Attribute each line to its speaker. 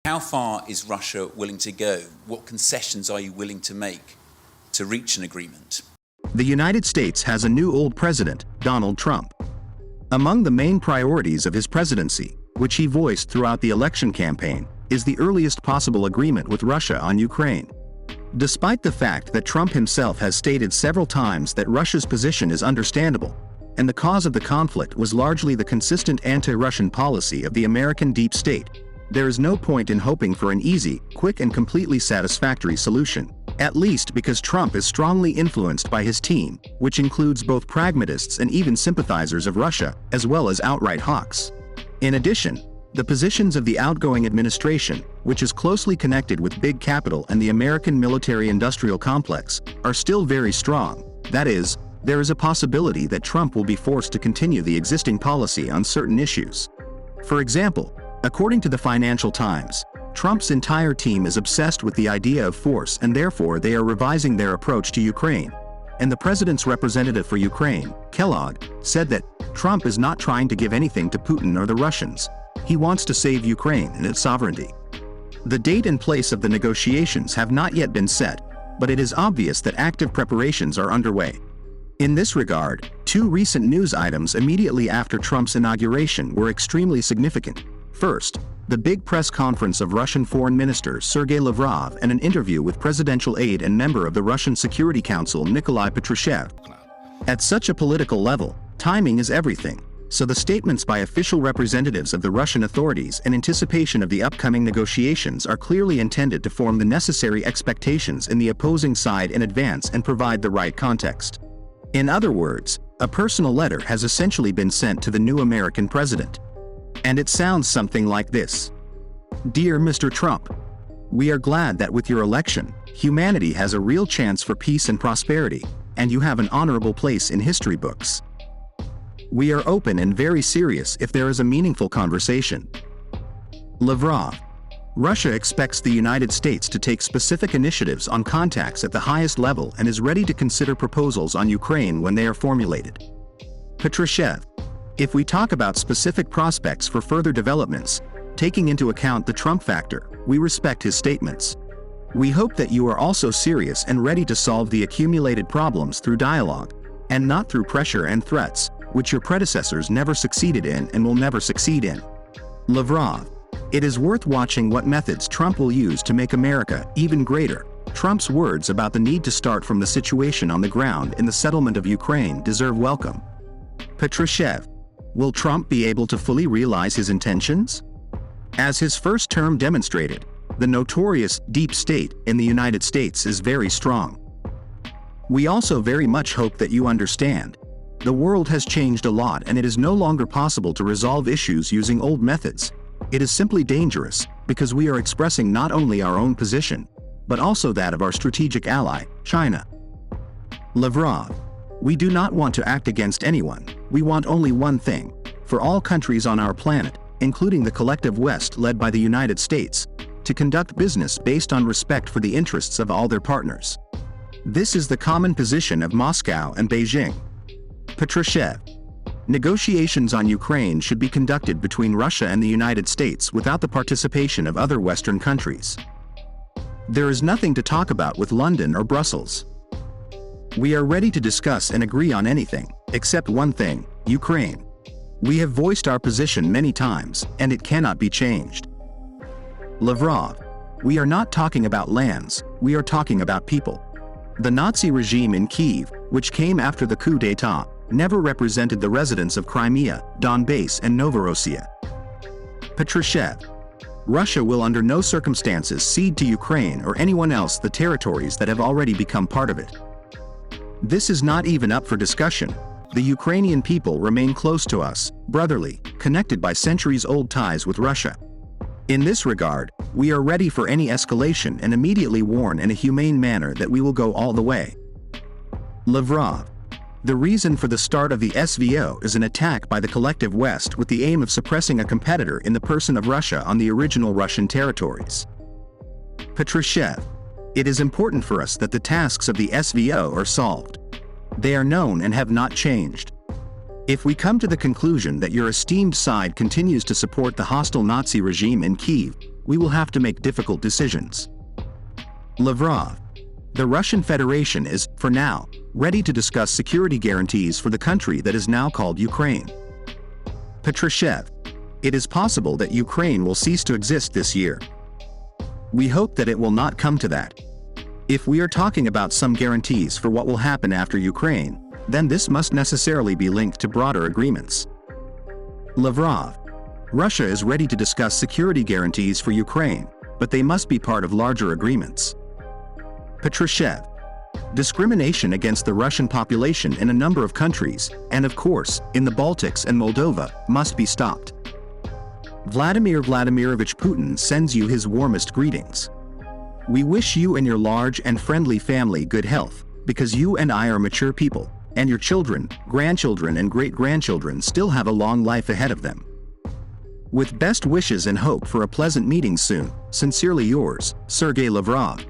Speaker 1: How far is Russia willing to go? What concessions are you willing to make to reach an agreement?
Speaker 2: The United States has a new old president, Donald Trump. Among the main priorities of his presidency, which he voiced throughout the election campaign, is the earliest possible agreement with Russia on Ukraine. Despite the fact that Trump himself has stated several times that Russia's position is understandable, and the cause of the conflict was largely the consistent anti-Russian policy of the American deep state, there is no point in hoping for an easy, quick and completely satisfactory solution, at least because Trump is strongly influenced by his team, which includes both pragmatists and even sympathizers of Russia, as well as outright hawks. In addition, the positions of the outgoing administration, which is closely connected with Big Capital and the American military-industrial complex, are still very strong. That is, there is a possibility that Trump will be forced to continue the existing policy on certain issues. For example, according to the Financial Times, Trump's entire team is obsessed with the idea of force and therefore they are revising their approach to Ukraine. And the president's representative for Ukraine, Kellogg, said that Trump is not trying to give anything to Putin or the Russians. He wants to save Ukraine and its sovereignty. The date and place of the negotiations have not yet been set, but it is obvious that active preparations are underway. In this regard, two recent news items immediately after Trump's inauguration were extremely significant. First, the big press conference of Russian Foreign Minister Sergei Lavrov and an interview with presidential aide and member of the Russian Security Council Nikolai Patrushev. At such a political level, timing is everything, so the statements by official representatives of the Russian authorities in anticipation of the upcoming negotiations are clearly intended to form the necessary expectations in the opposing side in advance and provide the right context. In other words, a personal letter has essentially been sent to the new American president. And it sounds something like this. Dear Mr. Trump, we are glad that with your election, humanity has a real chance for peace and prosperity, and you have an honorable place in history books. We are open and very serious if there is a meaningful conversation. Lavrov, Russia expects the United States to take specific initiatives on contacts at the highest level and is ready to consider proposals on Ukraine when they are formulated. Patrushev, if we talk about specific prospects for further developments, taking into account the Trump factor, we respect his statements. We hope that you are also serious and ready to solve the accumulated problems through dialogue, and not through pressure and threats, which your predecessors never succeeded in and will never succeed in. Lavrov, it is worth watching what methods Trump will use to make America even greater. Trump's words about the need to start from the situation on the ground in the settlement of Ukraine deserve welcome. Patrushev, will Trump be able to fully realize his intentions? As his first term demonstrated, the notorious deep state in the United States is very strong. We also very much hope that you understand. The world has changed a lot and it is no longer possible to resolve issues using old methods. It is simply dangerous, because we are expressing not only our own position, but also that of our strategic ally, China. Lavrov, we do not want to act against anyone, we want only one thing, for all countries on our planet, including the collective West led by the United States, to conduct business based on respect for the interests of all their partners. This is the common position of Moscow and Beijing. Patrushev, negotiations on Ukraine should be conducted between Russia and the United States without the participation of other Western countries. There is nothing to talk about with London or Brussels. We are ready to discuss and agree on anything, except one thing, Ukraine. We have voiced our position many times, and it cannot be changed. Lavrov, we are not talking about lands, we are talking about people. The Nazi regime in Kyiv, which came after the coup d'état, never represented the residents of Crimea, Donbass and Novorossiya. Patrushev, Russia will under no circumstances cede to Ukraine or anyone else the territories that have already become part of it. This is not even up for discussion. The Ukrainian people remain close to us, brotherly, connected by centuries-old ties with Russia. In this regard, we are ready for any escalation and immediately warn in a humane manner that we will go all the way. Lavrov, the reason for the start of the SVO is an attack by the collective West with the aim of suppressing a competitor in the person of Russia on the original Russian territories. Patrushev, it is important for us that the tasks of the SVO are solved. They are known and have not changed. If we come to the conclusion that your esteemed side continues to support the hostile Nazi regime in Kyiv, we will have to make difficult decisions. Lavrov. The Russian Federation is, for now, ready to discuss security guarantees for the country that is now called Ukraine. Patrushev. It is possible that Ukraine will cease to exist this year. We hope that it will not come to that. If we are talking about some guarantees for what will happen after Ukraine, then this must necessarily be linked to broader agreements. Lavrov. Russia is ready to discuss security guarantees for Ukraine, but they must be part of larger agreements. Patrushev. Discrimination against the Russian population in a number of countries, and of course, in the Baltics and Moldova, must be stopped. Vladimir Vladimirovich Putin sends you his warmest greetings. We wish you and your large and friendly family good health, because you and I are mature people, and your children, grandchildren and great-grandchildren still have a long life ahead of them. With best wishes and hope for a pleasant meeting soon, sincerely yours, Sergei Lavrov.